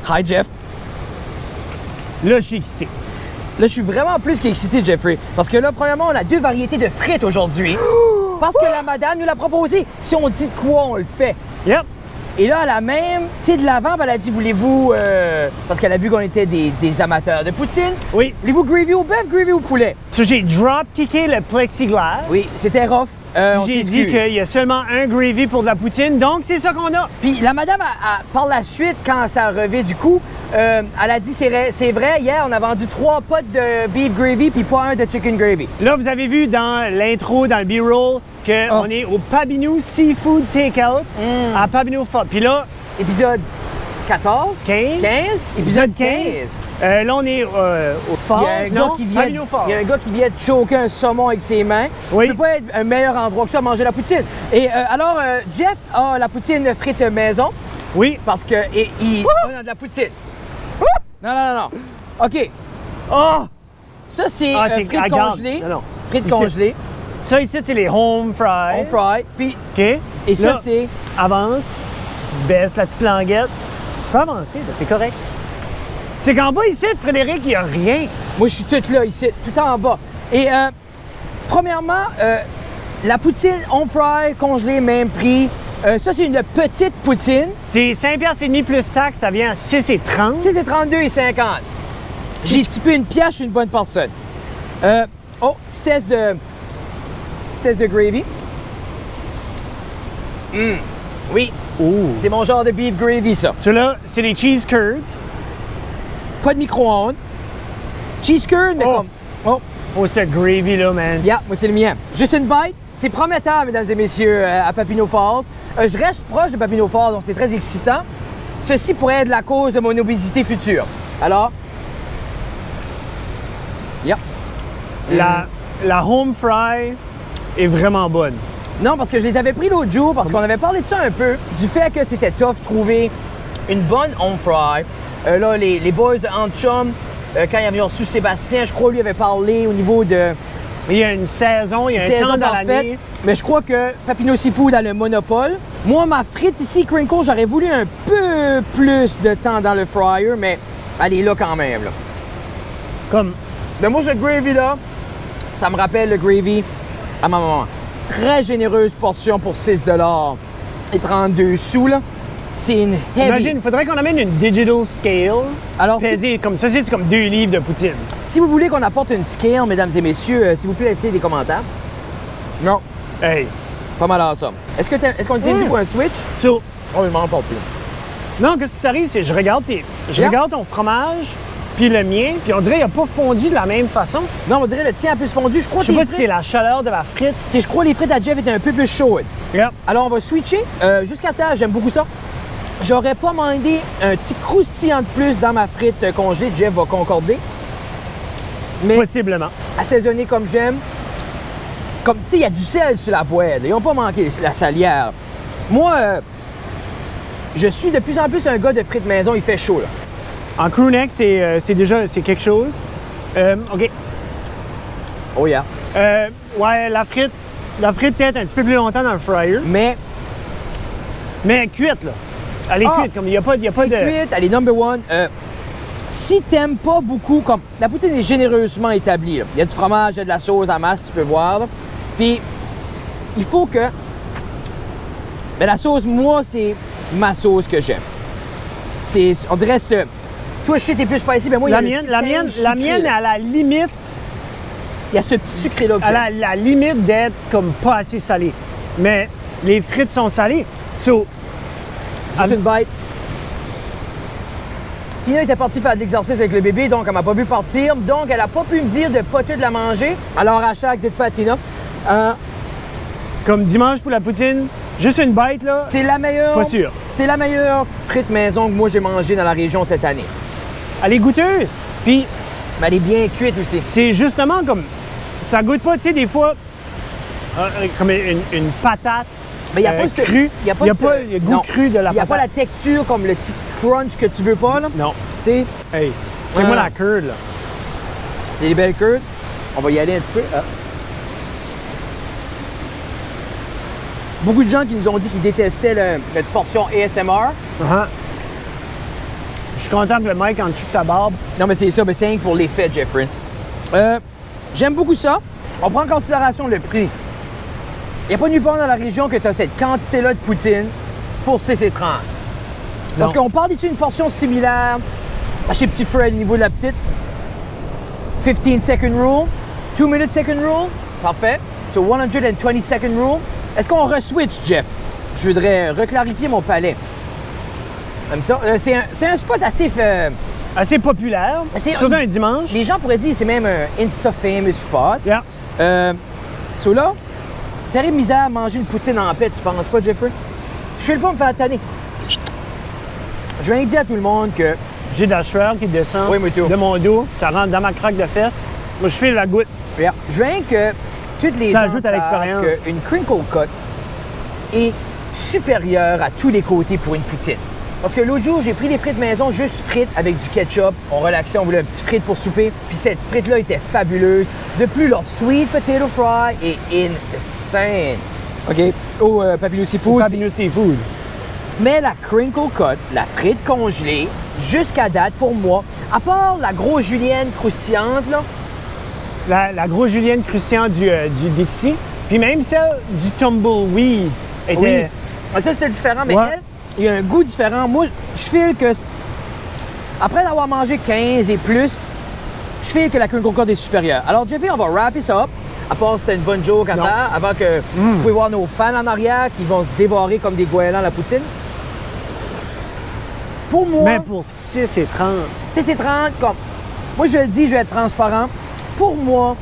Hi, Jeff. Là, je suis excité. Là, je suis vraiment plus qu'excité, Jeffrey. Parce que là, premièrement, on a 2 variétés de frites aujourd'hui. Parce que la madame nous l'a proposé. Si on dit de quoi, on le fait. Yep. Et là, elle a même, tu sais, de l'avant, elle a dit, voulez-vous, parce qu'elle a vu qu'on était des amateurs de poutine. Oui. Voulez-vous gravy au bœuf, gravy au poulet? So, j'ai drop-kické le plexiglas. Oui, c'était rough. On J'ai dit s'excuse. qu'il y a seulement un gravy pour de la poutine, donc c'est ça qu'on a. Puis la madame, par la suite, quand ça a relevé du coup, elle a dit, c'est vrai, hier, on a vendu 3 potes de beef gravy puis pas un de chicken gravy. Là, vous avez vu dans l'intro, dans le B-roll, qu'on est au Pabineau Seafood Takeout à Pabineau Falls. Puis là, Épisode 14? 15? Épisode 15. Là, on est au Falls, Il y a un gars qui vient, Pabineau Falls. il y a un gars qui vient de choquer un saumon avec ses mains. Oui. Ça peut pas être un meilleur endroit que ça à manger la poutine. Et alors, Jeff a la poutine frite maison Oui. parce que il a de la poutine. Non. OK. Oh! Ça, c'est t'es- frites regarde. congelées. Non. Frites Ici. congelées. Ça, ici, c'est les home fries. On fry. Puis, OK. et ça, Là, c'est... avance, baisse la petite languette. Tu peux avancer, là, t'es correct. C'est qu'en bas, ici, Frédéric, il n'y a rien. Moi, je suis tout là, ici, tout en bas. Et premièrement, la poutine on fry, congelée, même prix. Ça, c'est une petite poutine. C'est 5,5$ plus taxe, ça vient à 6,30$. C'est 32,50. J'ai typé une pièce, je suis une bonne personne. Petit test de gravy. Oui, Ouh. c'est mon genre de beef gravy, ça. Ceux-là, c'est les cheese curds. Pas de micro-ondes. Cheese curd, mais Oh. comme... Oh, Oh, cette gravy-là, man. yeah, moi, c'est le mien. Juste une bite. C'est prometteur, mesdames et messieurs, à Papineau Falls. Je reste proche de Papineau Falls, donc c'est très excitant. Ceci pourrait être la cause de mon obésité future. Alors... Yeah. La home fry est vraiment bonne. Non, parce que je les avais pris l'autre jour, parce qu'on avait parlé de ça un peu, du fait que c'était tough trouver une bonne home fry. Là, les boys de Antchum, quand ils avaient reçu Sébastien, je crois lui avait parlé au niveau de Il y a une saison, il y a un saison temps dans parfaite. l'année. Mais je crois que Papineau Seafood a le monopole. Moi, ma frite ici, Crinkle, j'aurais voulu un peu plus de temps dans le fryer, mais elle est là quand même. Là. Comme, Mais moi, ce gravy-là, ça me rappelle le gravy à ma maman. Très généreuse portion pour 6$ et 32 sous. Là. C'est une heavy. imagine, il faudrait qu'on amène une digital scale. Alors, Pesée comme ça, c'est comme 2 livres de poutine. si vous voulez qu'on apporte une scale, mesdames et messieurs, s'il vous plaît, laissez des commentaires. Non, Hey. pas mal à ça. Est-ce qu'on est dit pour un switch? So, Oh, il m'en porte plus. non, qu'est-ce qui s'arrive, c'est que je regarde Yeah. regarde ton fromage, puis le mien, puis on dirait qu'il n'a pas fondu de la même façon. Non, on dirait le tien a plus fondu. Je crois Je sais que pas les si c'est frites, la chaleur de la frite. je crois que les frites à Jeff étaient un peu plus chaudes. Yep. Alors, on va switcher. Jusqu'à ce temps, j'aime beaucoup ça. J'aurais pas demandé un petit croustillant de plus dans ma frite congelée. Jeff va concorder. Mais Possiblement. assaisonné comme j'aime. Comme, tu sais, il y a du sel sur la poêle. Ils n'ont pas manqué la salière. Moi, je suis de plus en plus un gars de frites maison. Il fait chaud, là. En crewneck, c'est déjà c'est quelque chose. OK. Oh, yeah. Ouais, la frite peut-être un petit peu plus longtemps dans le fryer, Mais, mais cuite, là. Elle est Ah, cuite, comme il n'y a pas de... cuite, elle est number one. Si t'aimes pas beaucoup, comme la poutine est généreusement établie. Là. Il y a du fromage, il y a de la sauce à masse, tu peux voir. Là. Puis, il faut que... Mais la sauce, moi, c'est ma sauce que j'aime. On dirait que... Toi, je sais, t'es plus spicy, mais moi, il y a le petit La tinge sucré, mienne, là. à la limite, Il y a ce petit sucré-là que à j'aime. la limite d'être comme pas assez salée. Mais les frites sont salées. So, Juste une bite. Tina était partie faire de l'exercice avec le bébé, donc elle m'a pas vu partir. Donc, elle a pas pu me dire de pas tout la manger. Alors, à chaque, dites pas à Tina. comme dimanche pour la poutine, juste une bite, là. C'est la meilleure... Pas sûr. C'est la meilleure frite maison que moi j'ai mangée dans la région cette année. Elle est goûteuse. Puis, Mais elle est bien cuite aussi. c'est justement comme... Ça goûte pas, tu sais, des fois, comme une patate Mais il n'y a pas ce crue. Il y a pas, le goût non. cru de la Il n'y a patate. pas la texture comme le petit crunch que tu veux pas, là. Non. Tu sais, Hey, fais-moi Ah. la curd, là. c'est des belles curds. On va y aller un petit peu. Ah. Beaucoup de gens qui nous ont dit qu'ils détestaient notre portion ASMR. Uh-huh. Je suis content que le mic en dessous de ta barbe. Non, mais c'est ça, mais c'est rien que pour l'effet, Jeffrey. J'aime beaucoup ça. On prend en considération le prix. Il n'y a pas nulle part dans la région que tu as cette quantité-là de poutine pour CC30. Parce qu'on parle ici d'une portion similaire à chez Petit Fred au niveau de la petite. 15 second rule, 2 minute second rule, parfait. So 120 second rule. Est-ce qu'on re-switch, Jeff? Je voudrais reclarifier mon palais. Comme ça. C'est un spot assez... Assez populaire, surtout un dimanche. Les gens pourraient dire que c'est même un Insta-famous spot. Yeah. So là, terrible misère à manger une poutine en paix, tu penses pas, Jeffrey? Je fais le pas me faire tanner. Je viens de dire à tout le monde que... J'ai de la sueur qui descend Oui, moi tout. de mon dos, ça rentre dans ma craque de fesse. Moi, je fais la goutte. Yeah. Je viens que toutes les Ça gens ajoute à l'expérience. savent qu'une crinkle cut est supérieure à tous les côtés pour une poutine. Parce que l'autre jour, j'ai pris des frites maison, juste frites avec du ketchup. On relaxait, on voulait un petit frite pour souper. Puis cette frite-là était fabuleuse. De plus, leur sweet potato fry est insane. OK? Au Papineau Seafood. Papineau Seafood. Mais la crinkle cut, la frite congelée, jusqu'à date, pour moi, à part la grosse julienne croustillante, là, La grosse julienne croustillante du Dixie, puis même celle du Tumbleweed était... oui. Ah, ça, c'était différent, mais Ouais. elle, il y a un goût différent. Moi, je file que, après avoir mangé 15 et plus, je file que la crinkle cut est supérieure. Alors, Jeffy, on va wrapper ça up. À part c'était une bonne joke à Non. faire, avant que vous pouvez voir nos fans en arrière qui vont se dévorer comme des goélands la poutine. Pour moi, Mais pour 6 et 30. c'est 30 comme... Moi, je le dis, je vais être transparent. Pour moi,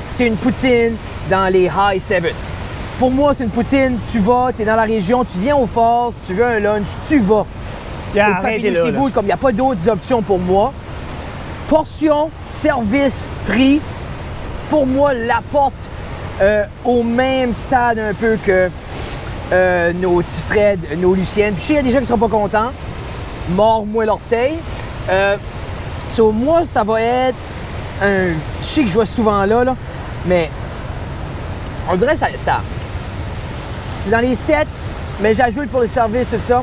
c'est une poutine dans les high 7. Pour moi, c'est une poutine, tu vas, tu es dans la région, tu viens au fort, tu veux un lunch, tu vas. Yeah, Au arrêtez Papineau là. Seafood, comme il n'y a pas d'autres options pour moi. Portion, service, prix, pour moi, l'apporte au même stade un peu que nos petits Fred, nos Luciennes. Puis je sais, il y a des gens qui ne seront pas contents. Mord-moi l'orteil. So, moi, ça va être un... Je sais que je vois souvent là, mais on dirait que ça c'est dans les 7, mais j'ajoute pour le service, tout ça.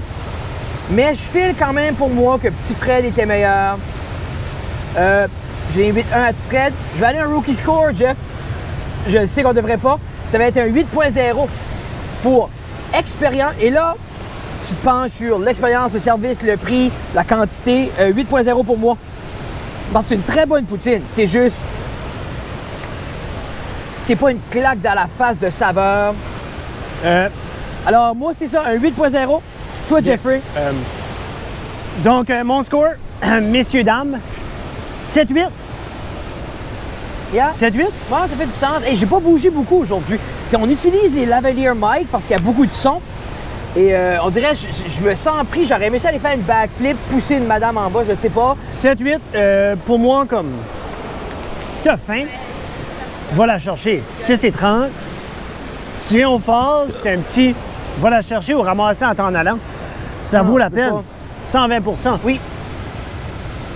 Mais je file quand même pour moi que Petit Fred était meilleur. J'ai 8-1 à Petit Fred. Je vais aller un rookie score, Jeff. Je sais qu'on devrait pas. Ça va être un 8.0 pour expérience. Et là, tu te penches sur l'expérience, le service, le prix, la quantité. 8.0 pour moi. Parce que c'est une très bonne poutine. C'est juste... C'est pas une claque dans la face de saveur. Alors, moi, c'est ça, un 8.0. Toi, Jeffrey? Donc, mon score, messieurs, dames, 7-8. Yeah? 7-8? Ouais, ça fait du sens. Et j'ai pas bougé beaucoup aujourd'hui. On utilise les lavalier mic parce qu'il y a beaucoup de son. Et on dirait, je me sens pris. J'aurais aimé ça aller faire une backflip, pousser une madame en bas, je sais pas. 7-8, pour moi, comme, si t'as faim, va la chercher. 6 et 30. Si tu viens au fort, c'est un petit, va la chercher ou ramasser en t'en allant. Ça vaut la je peux peine. pas. 120 Oui.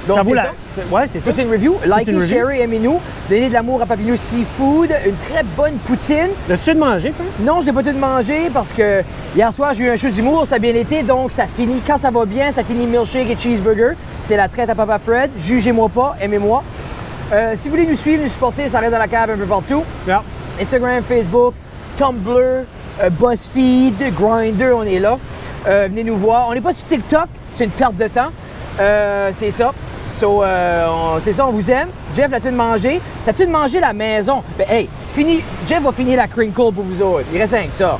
Donc, ça vaut c'est la... ça. Ouais, c'est ça. Poutine review. Likez, review. sharez, aimez-nous. Donnez de l'amour à Papineau Seafood. Une très bonne poutine. L'as-tu de manger, Frank? Non, je l'ai pas tout mangé parce que hier soir, j'ai eu un show d'humour, ça a bien été, donc ça finit, quand ça va bien, ça finit milkshake et cheeseburger. C'est la traite à Papa Fred. Jugez-moi pas, aimez-moi. Si vous voulez nous suivre, nous supporter, ça reste dans la cave un peu partout. Yeah. Instagram, Facebook, Tumblr, BuzzFeed, Grindr, on est là. Venez nous voir. On n'est pas sur TikTok, c'est une perte de temps. C'est ça. So, c'est ça, on vous aime. Jeff, l'as-tu de manger? T'as-tu de manger la maison? Ben, hey, Jeff va finir la crinkle pour vous autres. Il reste rien que ça.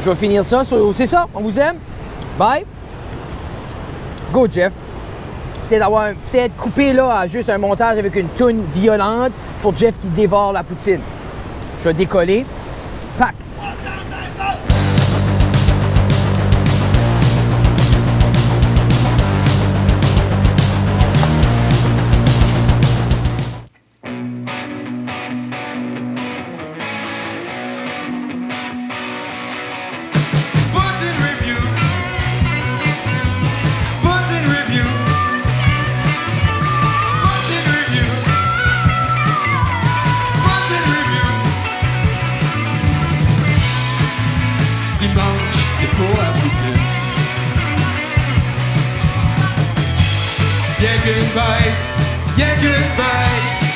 Je vais finir ça. So, c'est ça, on vous aime. Bye. Go, Jeff. Peut-être couper là à juste un montage avec une toune violente pour Jeff qui dévore la poutine. Je vais décoller. Pac. Poutine Review. Poutine Review. Poutine Review. Poutine Review. Dimanche, c'est pour la poutine. Yank and bite, yank and bite.